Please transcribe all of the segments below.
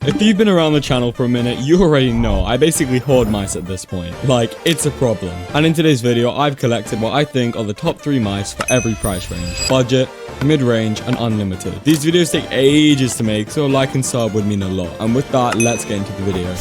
If you've been around the channel for a minute, you already know I basically hoard mice at this point. Like, it's a problem. And in today's video, I've collected what I think are the top 3 mice for every price range. Budget, mid-range, and unlimited. These videos take ages to make, so a like and sub would mean a lot. And with that, let's get into the video.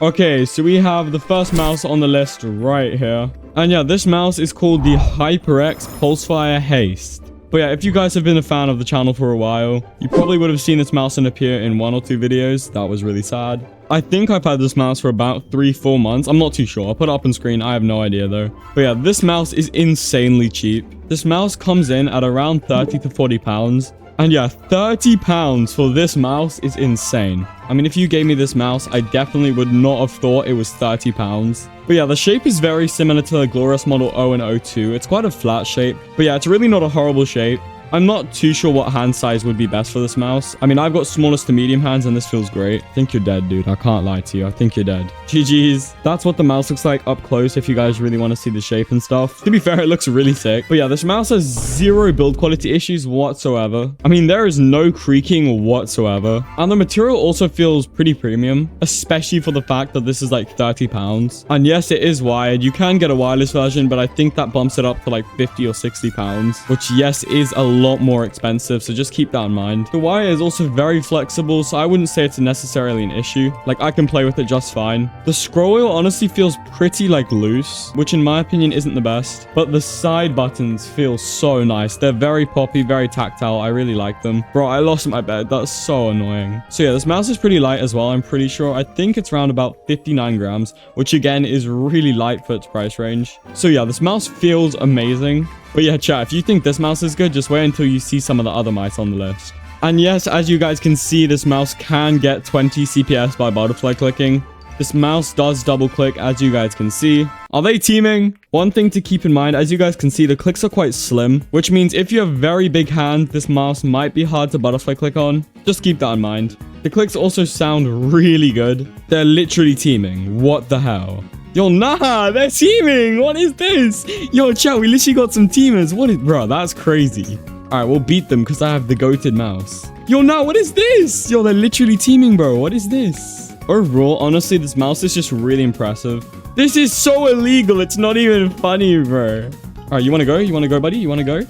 Okay, so we have the first mouse on the list right here. And yeah, this mouse is called the HyperX Pulsefire Haste. But yeah, if you guys have been a fan of the channel for a while, you probably would have seen this mouse appear in 1 or 2 videos. That was really sad. I think I've had this mouse for about 3-4 months. I'm not too sure. I'll put it up on screen. I have no idea though. But yeah, this mouse is insanely cheap. This mouse comes in at around 30 to 40 pounds. And yeah, 30 pounds for this mouse is insane. I mean, if you gave me this mouse, I definitely would not have thought it was 30 pounds. But yeah, the shape is very similar to the Glorious Model O and O2. It's quite a flat shape. But yeah, it's really not a horrible shape. I'm not too sure what hand size would be best for this mouse. I mean, I've got smallest to medium hands and this feels great. I think you're dead, dude. I can't lie to you. I think you're dead. GG's. That's what the mouse looks like up close if you guys really want to see the shape and stuff. To be fair, it looks really sick. But yeah, this mouse has 0 build quality issues whatsoever. I mean, there is no creaking whatsoever. And the material also feels pretty premium, especially for the fact that this is like 30 pounds. And yes, it is wired. You can get a wireless version, but I think that bumps it up to like 50 or 60 pounds, which yes, is a lot more expensive, so just keep that in mind. The wire is also very flexible, so I wouldn't say it's necessarily an issue. Like, I can play with it just fine. The scroll wheel honestly feels pretty like loose, which in my opinion isn't the best, but the side buttons feel so nice. They're very poppy, very tactile. I really like them. Bro, I lost my bed. That's so annoying. So yeah, this mouse is pretty light as well. I'm pretty sure. I think it's around about 59 grams, which again is really light for its price range. So yeah, this mouse feels amazing. But yeah, chat, if you think this mouse is good, just wait until you see some of the other mice on the list. And yes, as you guys can see, this mouse can get 20 CPS by butterfly clicking. This mouse does double click, as you guys can see. Are they teaming? One thing to keep in mind, as you guys can see, the clicks are quite slim, which means if you have very big hands, this mouse might be hard to butterfly click on. Just keep that in mind. The clicks also sound really good. They're literally teaming. What the hell? Yo, nah, they're teaming. What is this? Yo, chat, we literally got some teamers. What is, bro, that's crazy. All right, we'll beat them because I have the goated mouse. Yo, nah, what is this? Yo, they're literally teaming, bro. What is this? Overall, honestly, this mouse is just really impressive. This is so illegal. It's not even funny, bro. All right, you want to go? You want to go, buddy? You want to go?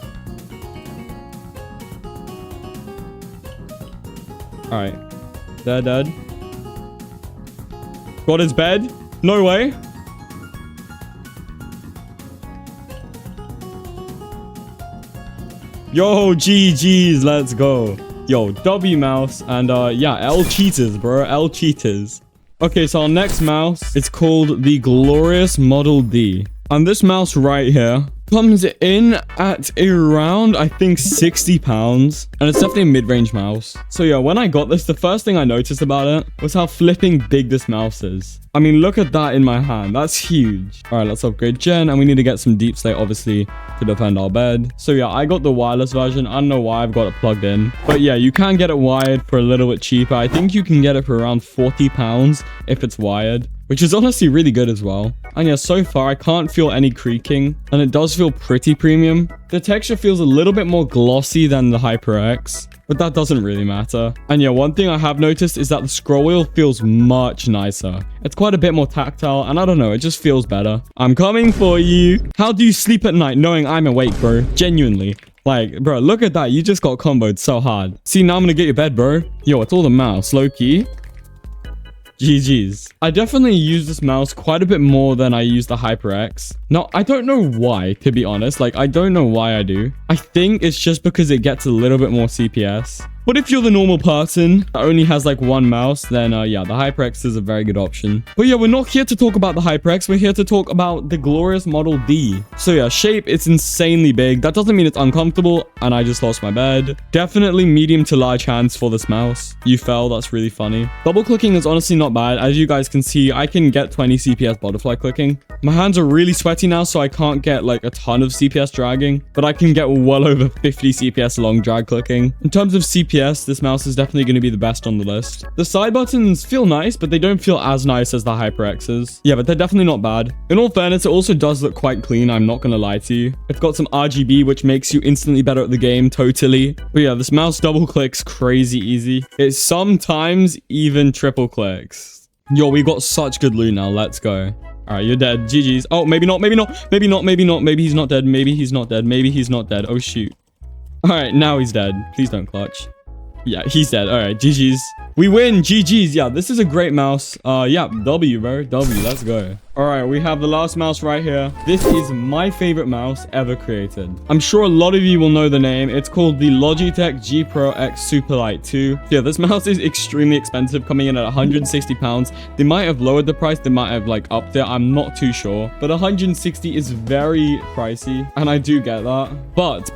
All right. They're dead. Got his bed? No way. Yo, GG's, let's go. Yo, W mouse and yeah, L cheaters, bro. L cheaters. Okay, so our next mouse, it's called the Glorious Model D. And this mouse right here comes in at around, I think, 60 pounds. And it's definitely a mid-range mouse. So yeah, when I got this, the first thing I noticed about it was how flipping big this mouse is. I mean, look at that in my hand. That's huge. All right, let's upgrade Gen. And we need to get some deep slate, obviously, to defend our bed. So yeah, I got the wireless version. I don't know why I've got it plugged in. But yeah, you can get it wired for a little bit cheaper. I think you can get it for around 40 pounds if it's wired, which is honestly really good as well. And yeah, so far I can't feel any creaking, and it does feel pretty premium. The texture feels a little bit more glossy than the HyperX, but that doesn't really matter. And yeah, one thing I have noticed is that the scroll wheel feels much nicer. It's quite a bit more tactile, and I don't know, it just feels better. I'm coming for you. How do you sleep at night knowing I'm awake, bro? Genuinely. Like, bro, look at that. You just got comboed so hard. See, now I'm gonna get your bed, bro. Yo, it's all the mouse, low key. GG's. I definitely use this mouse quite a bit more than I use the HyperX. No, I don't know why, to be honest. Like, I don't know why I do. I think it's just because it gets a little bit more CPS. But if you're the normal person that only has like one mouse, then yeah, the HyperX is a very good option. But yeah, we're not here to talk about the HyperX. We're here to talk about the Glorious Model D. So yeah, shape, it's insanely big. That doesn't mean it's uncomfortable, and I just lost my bed. Definitely medium to large hands for this mouse. You fell, that's really funny. Double clicking is honestly not bad. As you guys can see, I can get 20 CPS butterfly clicking. My hands are really sweaty now, so I can't get like a ton of CPS dragging, but I can get well over 50 CPS long drag clicking. In terms of CPS, this mouse is definitely going to be the best on the list. The side buttons feel nice, but they don't feel as nice as the HyperX's. Yeah, but they're definitely not bad. In all fairness, it also does look quite clean, I'm not going to lie to you. It's got some RGB, which makes you instantly better at the game, totally. But yeah, this mouse double clicks crazy easy. It sometimes even triple clicks. Yo, we got such good loot now. Let's go. All right, you're dead. GG's. Oh, maybe not. Maybe not. Maybe not. Maybe not. Maybe he's not dead. Maybe he's not dead. Maybe he's not dead. Oh, shoot. All right, now he's dead. Please don't clutch. Yeah, he's dead. All right, GG's. We win. GG's. Yeah, this is a great mouse. Yeah, W, bro. W. Let's go. All right, we have the last mouse right here. This is my favorite mouse ever created. I'm sure a lot of you will know the name. It's called the Logitech G Pro X Superlight 2. Yeah, this mouse is extremely expensive, coming in at 160 pounds. They might have lowered the price. They might have like upped it. I'm not too sure. But 160 is very pricey, and I do get that. But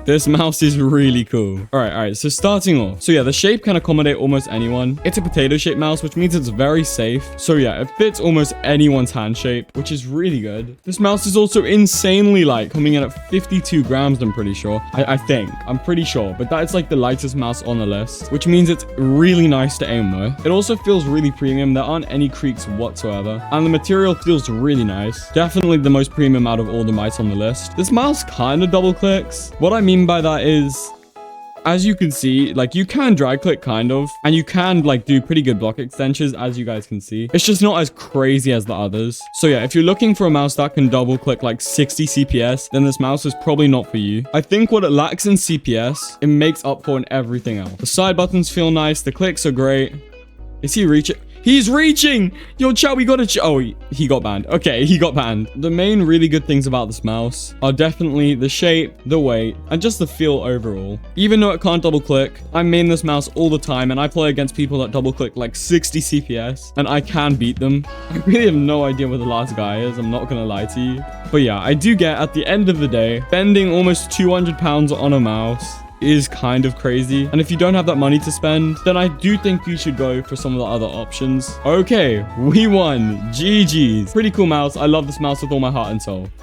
this mouse is really cool. All right. So starting off. So yeah, the shape can accommodate almost anyone. It's a potato-shaped mouse, which means it's very safe. So yeah, it fits almost anyone's hand shape, which is really good. This mouse is also insanely light, coming in at 52 grams, I'm pretty sure. I'm pretty sure, but that's like the lightest mouse on the list, which means it's really nice to aim with. It also feels really premium. There aren't any creaks whatsoever, and the material feels really nice. Definitely the most premium out of all the mice on the list. This mouse kind of double clicks. What I mean by that is, as you can see, like you can drag click kind of, and you can like do pretty good block extensions, as you guys can see. It's just not as crazy as the others. So yeah, if you're looking for a mouse that can double click like 60 CPS, then this mouse is probably not for you. I think what it lacks in CPS, it makes up for in everything else. The side buttons feel nice. The clicks are great. Is he reaching? He's reaching! Yo, chat, we got to... Oh, he got banned. Okay, he got banned. The main really good things about this mouse are definitely the shape, the weight, and just the feel overall. Even though it can't double click, I main this mouse all the time, and I play against people that double click like 60 CPS, and I can beat them. I really have no idea where the last guy is, I'm not gonna lie to you. But yeah, I do get, at the end of the day, spending almost 200 pounds on a mouse is kind of crazy, and if you don't have that money to spend, then I do think you should go for some of the other options. Okay, we won. GG's. Pretty cool mouse. I love this mouse with all my heart and soul.